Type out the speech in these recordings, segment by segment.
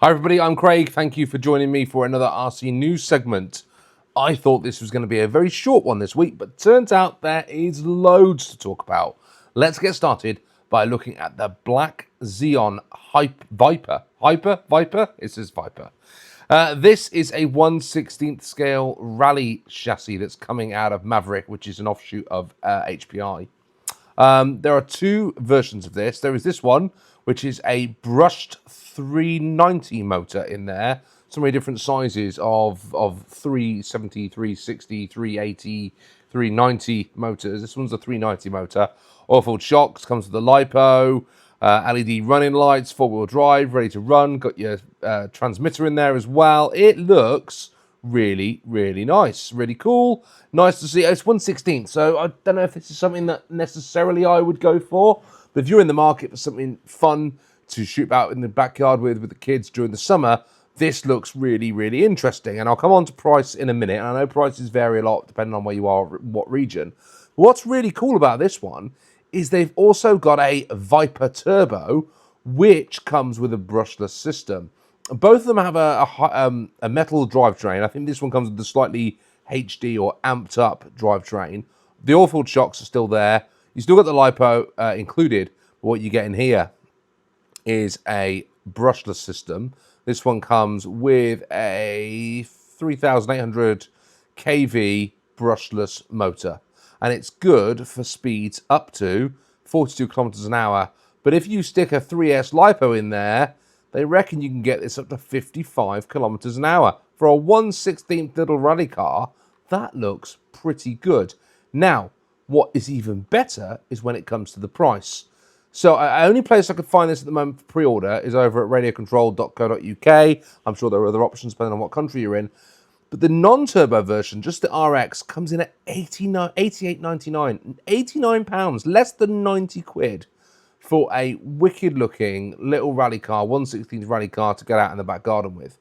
Hi everybody, I'm Craig. Thank you for joining me for another RC news segment. I thought this was going to be a very short one this week, but turns out there is loads to talk about. Let's get started by looking at the black Zeon Viper. Viper? It says Viper. This is a 1/16th scale rally chassis that's coming out of Maverick, which is an offshoot of HPI. There are two versions of this. There is this one, which is a brushed 390 motor in there. So many different sizes of 370, 360, 380, 390 motors. This one's a 390 motor. Oil-filled shocks, comes with the LiPo, LED running lights, four-wheel drive, ready to run. Got your transmitter in there as well. It looks really, really nice. Really cool. Nice to see. It's 1/16, so I don't know if this is something that necessarily I would go for. But if you're in the market for something fun to shoot out in the backyard with the kids during the summer, this looks really, really interesting. And I'll come on to price in a minute. And I know prices vary a lot depending on where you are, what region. What's really cool about this one is they've also got a Viper Turbo, which comes with a brushless system. Both of them have a metal drivetrain. I think this one comes with the slightly HD or amped up drivetrain. The oil-filled shocks are still there. You still got the LiPo included. But what you get in here is a brushless system. This one comes with a 3,800 kV brushless motor. And it's good for speeds up to 42 kilometers an hour. But if you stick a 3S LiPo in there, they reckon you can get this up to 55 kilometers an hour. For a 1/16th little rally car, that looks pretty good. Now, what is even better is when it comes to the price. So the only place I could find this at the moment for pre-order is over at radiocontrol.co.uk. I'm sure there are other options depending on what country you're in. But the non-turbo version, just the RX, comes in at £88.99. £89, less than 90 quid for a wicked-looking little rally car, 1/16th rally car to get out in the back garden with.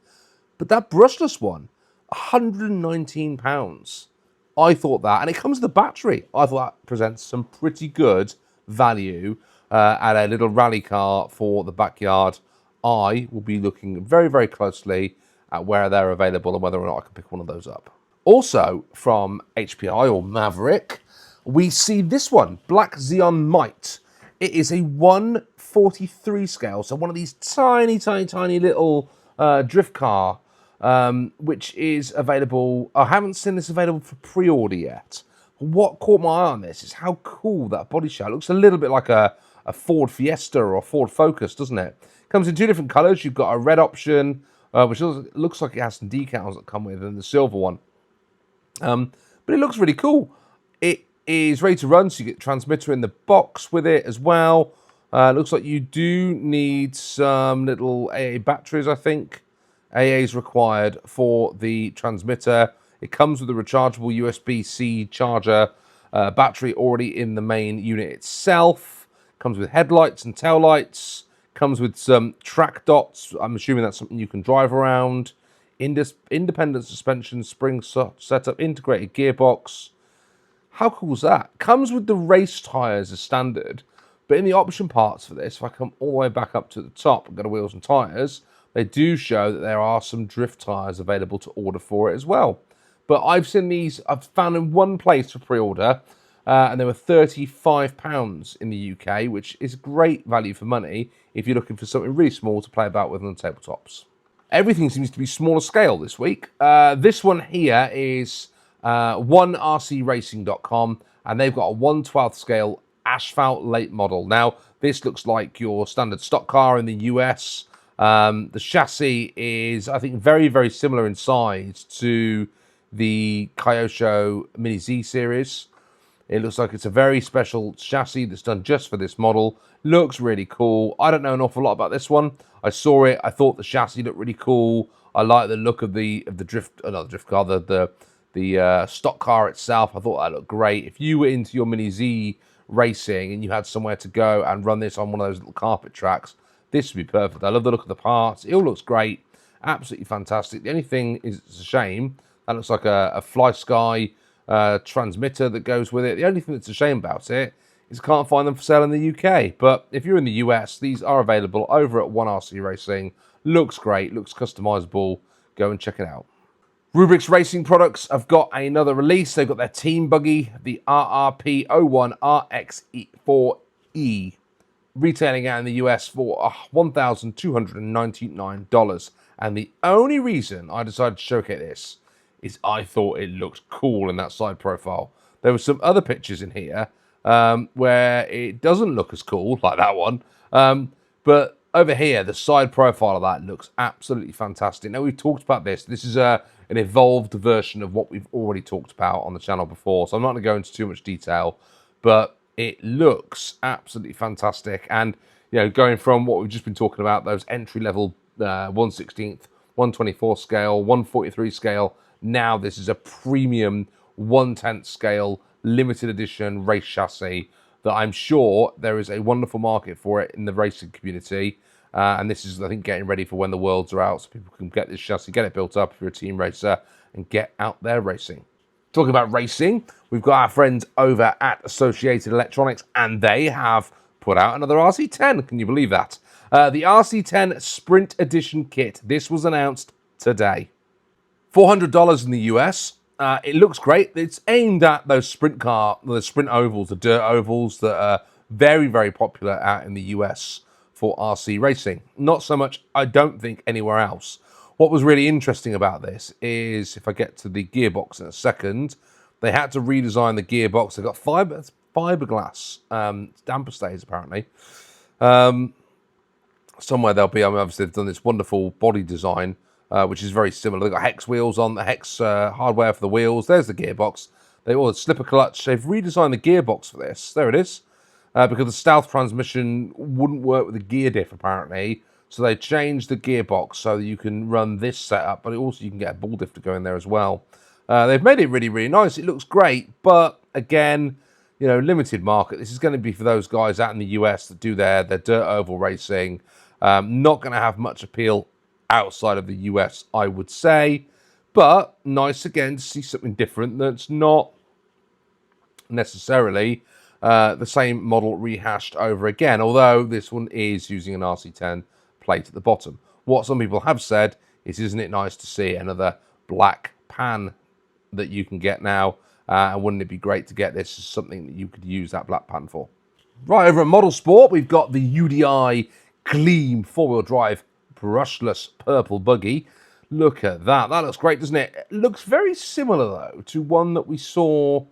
But that brushless one, £119. I thought that, and it comes with a battery. I thought that presents some pretty good value at a little rally car for the backyard. I will be looking very, very closely at where they're available and whether or not I can pick one of those up. Also from HPI or Maverick, we see this one, Black Zeon Might. It is a 1/43 scale, so one of these tiny, tiny, tiny little drift car, which is available. I haven't seen this available for pre-order yet. What caught my eye on this is how cool that body shell looks. A little bit like a Ford Fiesta or a Ford Focus, doesn't it? Comes in two different colors. You've got a red option, which looks like it has some decals that come with it, and the silver one. But it looks really cool. It is ready to run, so you get transmitter in the box with it as well. Looks like you do need some little AA batteries, I think. AA is required for the transmitter. It comes with a rechargeable USB-C charger battery already in the main unit itself. Comes with headlights and taillights. Comes with some track dots. I'm assuming that's something you can drive around. Independent suspension, spring setup, integrated gearbox. How cool is that? Comes with the race tyres as standard, but in the option parts for this, if I come all the way back up to the top and go to wheels and tyres, they do show that there are some drift tyres available to order for it as well. But I've seen these, I've found in one place for pre-order, and they were £35 in the UK, which is great value for money if you're looking for something really small to play about with on the tabletops. Everything seems to be smaller scale this week. This one here is 1rcracing.com, and they've got a 1/12th scale Asphalt late model. Now, this looks like your standard stock car in the US. The chassis is, I think, very, very similar in size to the Kyosho Mini Z series. It looks like it's a very special chassis that's done just for this model. Looks really cool. I don't know an awful lot about this one. I saw it. I thought the chassis looked really cool. I like the look of the drift, not the drift car, the stock car itself. I thought that looked great. If you were into your Mini Z racing and you had somewhere to go and run this on one of those little carpet tracks, this would be perfect. I love the look of the parts. It all looks great. Absolutely fantastic. The only thing is, it's a shame. That looks like a Fly Sky transmitter that goes with it. The only thing that's a shame about it is I can't find them for sale in the UK. But if you're in the US, these are available over at 1RC Racing. Looks great, looks customizable. Go and check it out. Rubrics Racing Products have got another release. They've got their team buggy, the RRP01 RX4E, retailing out in the US for $1,299. And the only reason I decided to showcase this is I thought it looked cool in that side profile. There were some other pictures in here where it doesn't look as cool, like that one. But over here, the side profile of that looks absolutely fantastic. Now, we've talked about this. This is an evolved version of what we've already talked about on the channel before, so I'm not going to go into too much detail, but it looks absolutely fantastic. And, you know, going from what we've just been talking about, those entry-level 1/16th, 1/24 scale, 1/43 scale, now this is a premium 1/10 scale limited edition race chassis that I'm sure there is a wonderful market for it in the racing community. And this is, I think, getting ready for when the Worlds are out, so people can get this chassis, get it built up if you're a team racer, and get out there racing. Talking about racing, we've got our friends over at Associated Electronics, and they have put out another RC10. Can you believe that? The RC10 Sprint Edition kit. This was announced today. $400 in the US. It looks great. It's aimed at those sprint ovals, the dirt ovals that are very, very popular out in the US for RC racing. Not so much, I don't think, anywhere else. What was really interesting about this is, if I get to the gearbox in a second, they had to redesign the gearbox. They got fiberglass damper stays, apparently. Somewhere they'll be, I mean, obviously they've done this wonderful body design, which is very similar. They've got hex wheels on, the hex hardware for the wheels. There's the gearbox. They all slipper clutch. They've redesigned the gearbox for this. There it is. Because the stealth transmission wouldn't work with the gear diff, apparently. So they changed the gearbox so that you can run this setup, but also you can get a ball diff to go in there as well. They've made it really, really nice. It looks great, but again, you know, limited market. This is going to be for those guys out in the US that do their dirt oval racing. Not going to have much appeal outside of the US, I would say. But nice, again, to see something different that's not necessarily the same model rehashed over again, although this one is using an RC10 plate at the bottom. What some people have said is, isn't it nice to see another black pan that you can get now? And wouldn't it be great to get this as something that you could use that black pan for? Right, over at Model Sport, we've got the UDI Gleam four-wheel drive brushless purple buggy. Look at that. That looks great, doesn't it? It looks very similar, though, to one that we saw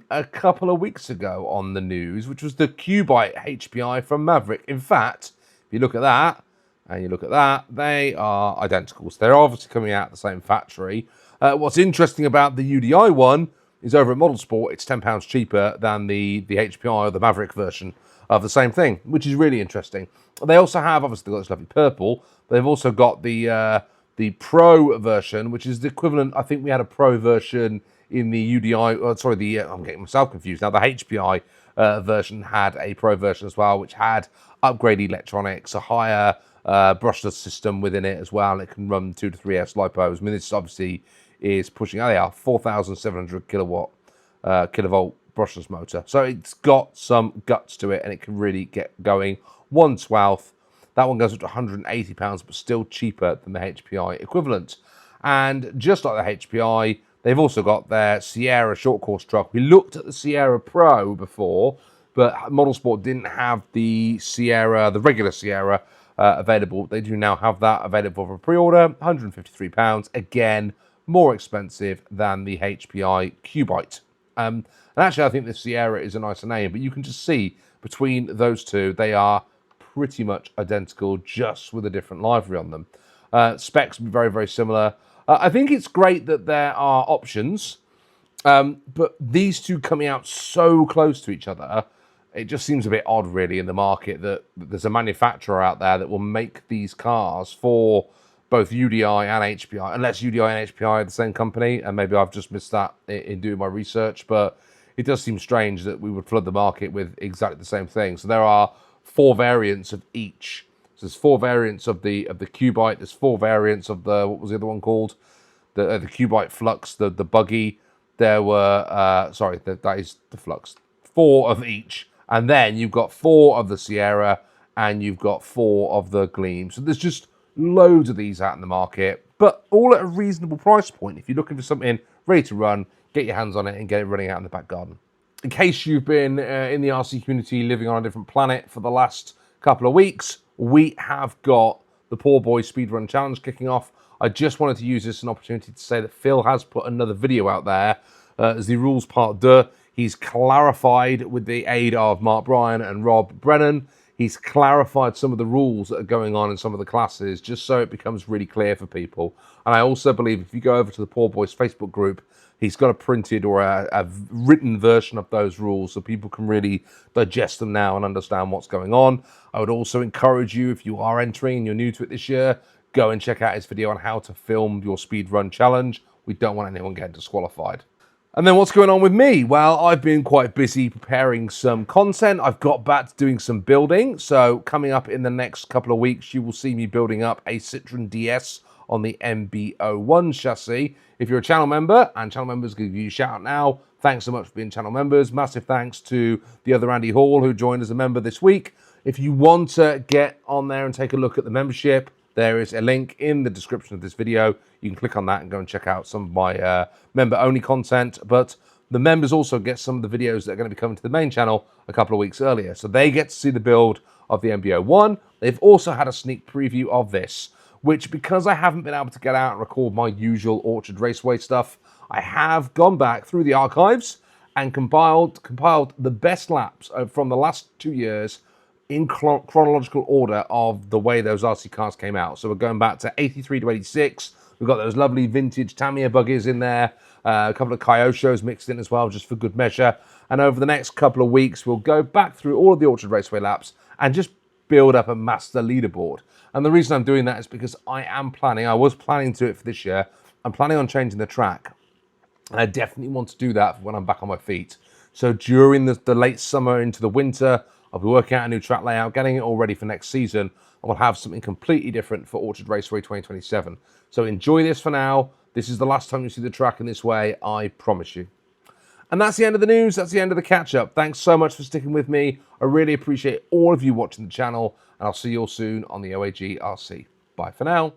a couple of weeks ago on the news, which was the Cubite HPI from Maverick. In fact, if you look at that and you look at that, they are identical. So they're obviously coming out of the same factory. What's interesting about the UDI one is over at Model Sport, it's £10 cheaper than the HPI or the Maverick version of the same thing, which is really interesting. They also have, obviously, got this lovely purple. They've also got the Pro version, which is the equivalent. I think we had a Pro version in the UDI. I'm getting myself confused now. The HPI version had a Pro version as well, which had upgraded electronics, a higher brushless system within it as well. And it can run 2 to 3S lipos. I mean, this obviously is pushing. They are 4,700 kilovolt brushless motor. So it's got some guts to it, and it can really get going. 1/12. That one goes up to £180, but still cheaper than the HPI equivalent. And just like the HPI, they've also got their Sierra short course truck. We looked at the Sierra Pro before, but Model Sport didn't have the Sierra, the regular Sierra, available. They do now have that available for pre-order, £153. Again, more expensive than the HPI Cubite. And actually, I think the Sierra is a nicer name, but you can just see between those two, they are pretty much identical, just with a different livery on them. Specs very, very similar. I think it's great that there are options, but these two coming out so close to each other, it just seems a bit odd, really, in the market that there's a manufacturer out there that will make these cars for both UDI and HPI, unless UDI and HPI are the same company, and maybe I've just missed that in doing my research, but it does seem strange that we would flood the market with exactly the same thing. So there are 4 variants of each. So there's 4 variants of the Cubite. There's 4 variants of the, what was the other one called? The Cubite Flux, the Buggy. There were, that is the Flux. 4 of each. And then you've got 4 of the Sierra, and you've got 4 of the Gleam. So there's just Loads of these out in the market, but all at a reasonable price point. If you're looking for something ready to run, get your hands on it and get it running out in the back garden. In case you've been in the RC community living on a different planet for the last couple of weeks, we have got the Poor Boy Speedrun Challenge kicking off. I just wanted to use this as an opportunity to say that Phil has put another video out there as the rules part 2. He's clarified with the aid of Mark Bryan and Rob Brennan. He's clarified some of the rules that are going on in some of the classes, just so it becomes really clear for people. And I also believe if you go over to the Poor Boys Facebook group, he's got a printed or a written version of those rules so people can really digest them now and understand what's going on. I would also encourage you, if you are entering and you're new to it this year, go and check out his video on how to film your speedrun challenge. We don't want anyone getting disqualified. And then what's going on with me? Well, I've been quite busy preparing some content. I've got back to doing some building. So coming up in the next couple of weeks, you will see me building up a Citroen DS on the MB01 chassis. If you're a channel member, and channel members give you a shout out now, thanks so much for being channel members. Massive thanks to the other Andy Hall who joined as a member this week. If you want to get on there and take a look at the membership, there is a link in the description of this video. You can click on that and go and check out some of my member-only content. But the members also get some of the videos that are going to be coming to the main channel a couple of weeks earlier. So they get to see the build of the MB01. They've also had a sneak preview of this, which, because I haven't been able to get out and record my usual Orchard Raceway stuff, I have gone back through the archives and compiled the best laps from the last 2 years in chronological order of the way those RC cars came out. So we're going back to 83 to 86. We've got those lovely vintage Tamiya buggies in there, a couple of Kyosho's mixed in as well, just for good measure. And over the next couple of weeks, we'll go back through all of the Orchard Raceway laps and just build up a master leaderboard. And the reason I'm doing that is because I was planning to do it for this year. I'm planning on changing the track. And I definitely want to do that for when I'm back on my feet. So during the late summer into the winter, I'll be working out a new track layout, getting it all ready for next season, and we'll have something completely different for Orchard Raceway 2027. So enjoy this for now. This is the last time you see the track in this way, I promise you. And that's the end of the news. That's the end of the catch-up. Thanks so much for sticking with me. I really appreciate all of you watching the channel, and I'll see you all soon on the OAG RC. Bye for now.